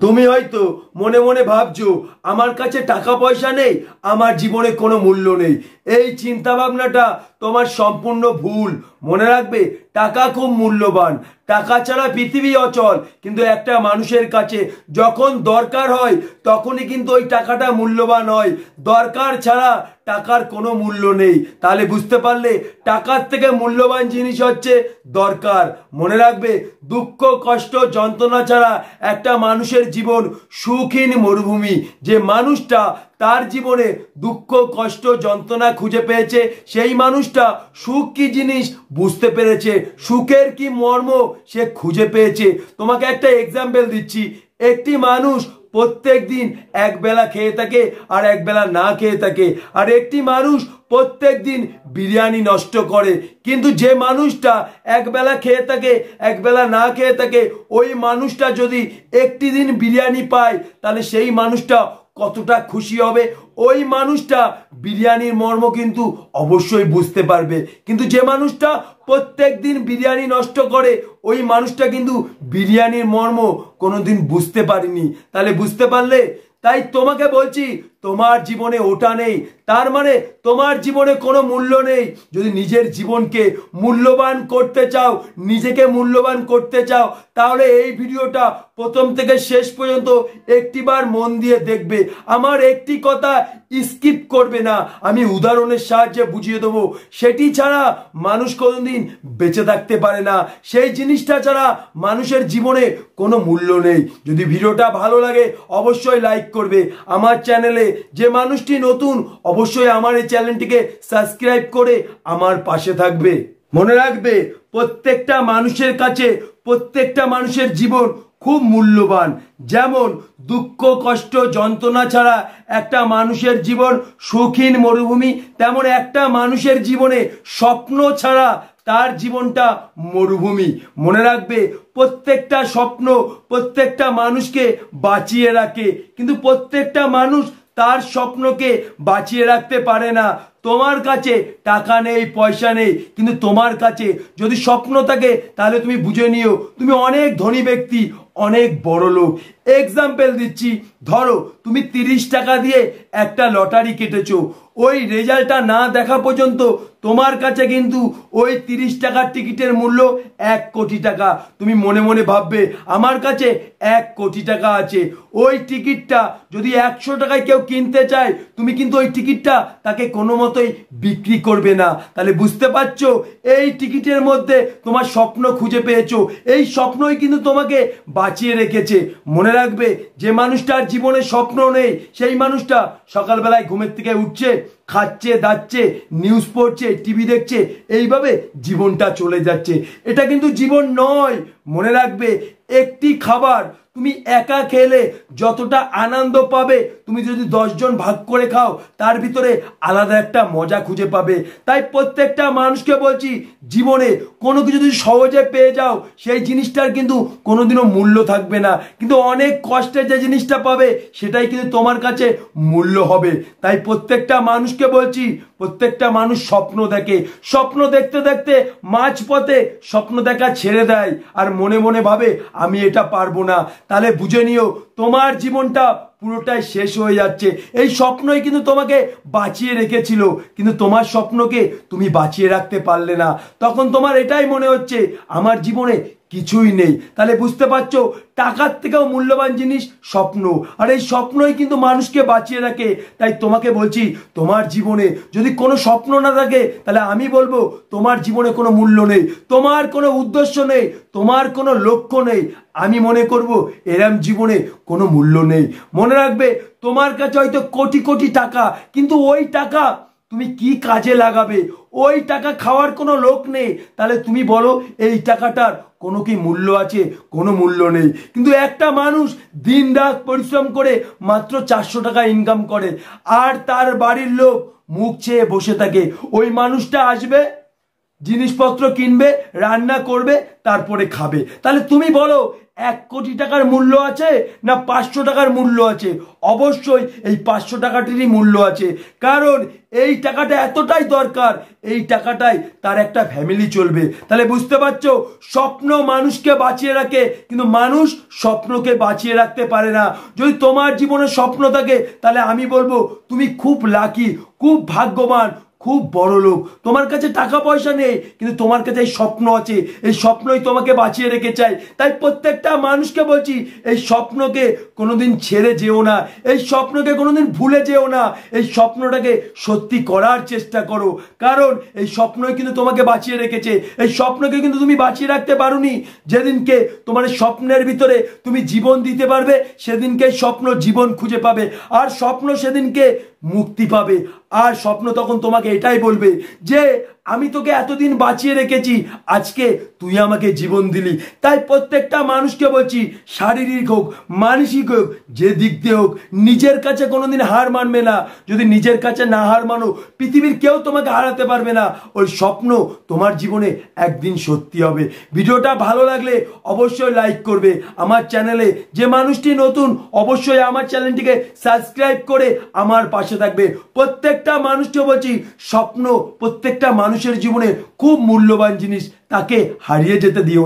তুমি হয়তো মনে মনে ভাবছো আমার কাছে টাকা পয়সা নেই, আমার জীবনে কোনো মূল্য নেই। এই চিন্তা ভাবনাটা তোমার সম্পূর্ণ ভুল। মনে রাখবে টাকা খুব মূল্যবান। টাকা ছাড়া পৃথিবী অচল, কিন্তু একটা মানুষের কাছে যখন দরকার হয় তখনই কিন্তু ওই টাকাটা মূল্যবান হয়। দরকার ছাড়া টাকার কোনো মূল্য নেই। তাহলে বুঝতে পারলে টাকার থেকে মূল্যবান জিনিস হচ্ছে দরকার। মনে রাখবে দুঃখ কষ্ট যন্ত্রণা ছাড়া একটা মানুষের জীবন সুখহীন মরুভূমি। যে মানুষটা তার জীবনে দুঃখ কষ্ট যন্ত্রণা খুঁজে পেয়েছে, সেই মানুষটা সুখ কি জিনিস বুঝতে পেরেছে, সুখের কি মর্ম সে খুঁজে পেয়েছে। তোমাকে একটা এক্সাম্পল দিচ্ছি। একটি মানুষ প্রত্যেক দিন এক বেলা খেয়ে থাকে আর এক বেলা না খেয়ে থাকে, আর একটি মানুষ প্রত্যেক দিন বিরিয়ানি নষ্ট করে। কিন্তু যে মানুষটা এক বেলা খেয়ে থাকে এক বেলা না খেয়ে থাকে, ওই মানুষটা যদি একটি দিন বিরিয়ানি পায় তাহলে সেই মানুষটা কতটা খুশি হবে। ওই মানুষটা বিরিয়ানির মর্ম কিন্তু অবশ্যই বুঝতে পারবে। কিন্তু যে মানুষটা প্রত্যেক দিন বিরিয়ানি নষ্ট করে, ওই মানুষটা কিন্তু বিরিয়ানির মর্ম কোনোদিন বুঝতে পারেনি। তাহলে বুঝতে পারলে? তাই তোমাকে বলছি তোমার জীবনে ওটা নেই তার মানে তোমার জীবনে কোনো মূল্য নেই। যদি নিজের জীবনকে মূল্যবান করতে চাও, নিজেকে মূল্যবান করতে চাও, তাহলে এই ভিডিওটা প্রথম থেকে শেষ পর্যন্ত একটিবার মন দিয়ে দেখবে। আমার একটি কথা স্কিপ করবে না। আমি উদাহরণের সাহায্যে বুঝিয়ে দেবো। সেটি ছাড়া মানুষ কোনোদিন বেঁচে থাকতে পারে না। সেই জিনিসটা ছাড়া মানুষের জীবনে কোনো মূল্য নেই। যদি ভিডিওটা ভালো লাগে অবশ্যই লাইক করবে। আমার চ্যানেলে যে মানুষটি নতুন অবশ্যই আমার এই চ্যানেলটিকে সাবস্ক্রাইব করে আমার পাশে থাকবে। মনে রাখবে প্রত্যেকটা মানুষের কাছে প্রত্যেকটা মানুষের জীবন খুব মূল্যবান। যেমন দুঃখ কষ্ট যন্ত্রণা ছাড়া একটা মানুষের জীবন সুখহীন মরুভূমি, তেমন একটা মানুষের জীবনে স্বপ্ন ছাড়া তার জীবনটা মরুভূমি। মনে রাখবে প্রত্যেকটা স্বপ্ন প্রত্যেকটা মানুষকে বাঁচিয়ে রাখে, কিন্তু প্রত্যেকটা মানুষ তার স্বপ্নকে বাঁচিয়ে রাখতে পারে না। তোমার কাছে টাকা নেই পয়সা নেই, কিন্তু তোমার কাছে যদি স্বপ্ন থাকে তাহলে তুমি বুঝে নিও তুমি অনেক ধনী ব্যক্তি, অনেক বড় লোক। এক্সাম্পল দিচ্ছি, ধরো তুমি 30 টাকা দিয়ে একটা লটারি কেটেছো। ওই রেজাল্টটা না দেখা পর্যন্ত তোমার কাছে কিন্তু ওই 30 টাকার টিকিটের মূল্য 1 কোটি টাকা। তুমি মনে মনে ভাববে আমার কাছে 1 কোটি টাকা আছে। ওই টিকিটটা যদি 100 টাকায় কেউ কিনতে চায়, তুমি কিন্তু ওই টিকিটটা তাকে কোনো মতোই বিক্রি করবে না। তাহলে বুঝতে পারছো এই টিকিটের মধ্যে তোমার স্বপ্ন খুঁজে পেয়েছো। এই স্বপ্নই কিন্তু তোমাকে বাঁচিয়ে রেখেছে। মনে রাখবে যে মানুষটার জীবনে স্বপ্ন নেই, সেই মানুষটা সকালবেলায় ঘুমের থেকে উঠছে, খাচ্ছে দাচ্ছে, নিউজ পড়ছে, টিভি দেখছে, এইভাবে জীবনটা চলে যাচ্ছে। এটা কিন্তু জীবন নয়। মনে রাখবে একটি খাবার তুমি একা খেলে যতটা আনন্দ পাবে, তুমি যদি 10 জন ভাগ করে খাও তার ভিতরে আলাদা একটা মজা খুঁজে পাবে। তাই প্রত্যেকটা মানুষকে বলছি জীবনে কোনো কিছু যদি সহজে পেয়ে যাও, সেই জিনিসটার কিন্তু কোনোদিনও মূল্য থাকবে না, কিন্তু অনেক কষ্টে যে জিনিসটা পাবে সেটাই কিন্তু তোমার কাছে মূল্য হবে। তাই প্রত্যেকটা মানুষকে বলছি প্রত্যেকটা মানুষ স্বপ্ন দেখে, স্বপ্ন দেখতে দেখতে মাঝপথে স্বপ্ন দেখা ছেড়ে দেয় আর মনে মনে ভাবে আমি এটা পারবো না। তাহলে বুঝে নিও তোমার জীবনটা পুরোটাই শেষ হয়ে যাচ্ছে। এই স্বপ্নই কিন্তু তোমাকে বাঁচিয়ে রেখেছিল, কিন্তু তোমার স্বপ্নকে তুমি বাঁচিয়ে রাখতে পারলে না। তখন তোমার এটাই মনে হচ্ছে আমার জীবনে কিছুই নেই। তাহলে বুঝতে পারছো টাকার থেকেও মূল্যবান জিনিস স্বপ্ন, আর এই স্বপ্নই কিন্তু মানুষকে বাঁচিয়ে রাখে। তাই তোমাকে বলছি তোমার জীবনে যদি কোনো স্বপ্ন না থাকে তাহলে আমি বলবো তোমার জীবনে কোনো মূল্য নেই, তোমার কোনো উদ্দেশ্য নেই, তোমার কোনো লক্ষ্য নেই। আমি মনে করব এরম জীবনে কোনো মূল্য নেই। মনে রাখবে তোমার কাছে হয়তো কোটি কোটি টাকা, কিন্তু ওই টাকা তুমি কি কাজে লাগাবে? ওই টাকা খাওয়ার কোনো লোক নেই। তাহলে তুমি বলো এই টাকাটার কোনো কি মূল্য আছে? কোনো মূল্য নেই। কিন্তু একটা মানুষ দিন রাত পরিশ্রম করে মাত্র 400 টাকা ইনকাম করে, আর তার বাড়ির লোক মুখ চেয়ে বসে থাকে, ওই মানুষটা আসবে? জিনিসপত্র কিনবে, রান্না করবে, তারপরে খাবে। তাহলে তুমি বলো 1 কোটি টাকার মূল্য আছে না 500 টাকার মূল্য আছে? অবশ্যই এই 500 টাকাটিরই মূল্য আছে, কারণ এই টাকাটা এতটাই দরকার, এই টাকাটাই তার একটা ফ্যামিলি চলবে। তাহলে বুঝতে পারছো, স্বপ্ন মানুষকে বাঁচিয়ে রাখে, কিন্তু মানুষ স্বপ্নকে বাঁচিয়ে রাখতে পারে না। যদি তোমার জীবনে স্বপ্ন থাকে, তাহলে আমি বলবো তুমি খুব লাকি, খুব ভাগ্যবান, খুব বড় লোক। তোমার কাছে টাকা পয়সা নেই, কিন্তু তোমার কাছে এই স্বপ্ন আছে, এই স্বপ্নই তোমাকে বাঁচিয়ে রেখে চাই। তাই প্রত্যেকটা মানুষকে বলছি, এই স্বপ্নকে কোনোদিন ছেড়ে যেও না, এই স্বপ্নকে কোনোদিন ভুলে যেও না, এই স্বপ্নটাকে সত্যি করার চেষ্টা করো, কারণ এই স্বপ্নই কিন্তু তোমাকে বাঁচিয়ে রেখেছে। এই স্বপ্নকে কিন্তু তুমি বাঁচিয়ে রাখতে পারোনি। যেদিনকে তোমার স্বপ্নের ভিতরে তুমি জীবন দিতে পারবে, সেদিনকে স্বপ্ন জীবন খুঁজে পাবে, আর স্বপ্ন সেদিনকে মুক্তি পাবে। আর স্বপ্ন তখন তোমাকে এটাই বলবে যে আমি তোকে এতদিন বাঁচিয়ে রেখেছি, আজকে তুই আমাকে জীবন দিলি। তাই প্রত্যেকটা মানুষকে বলছি, শারীরিক হোক, মানসিক হোক, যে দিক দিয়ে হোক, নিজের কাছে কোনোদিন হার মানবে না। যদি নিজের কাছে না হার মানো, পৃথিবীর কেউ তোমাকে হারাতে পারবে না। ওই স্বপ্ন তোমার জীবনে একদিন সত্যি হবে। ভিডিওটা ভালো লাগলে অবশ্যই লাইক করবে। আমার চ্যানেলে যে মানুষটি নতুন, অবশ্যই আমার চ্যানেলটিকে সাবস্ক্রাইব করে আমার পাশে থাকবে। প্রত্যেকটা মানুষকে বলছি, স্বপ্ন প্রত্যেকটা মানুষের জীবনে খুব মূল্যবান জিনিস, তাকে হারিয়ে যেতে দিও।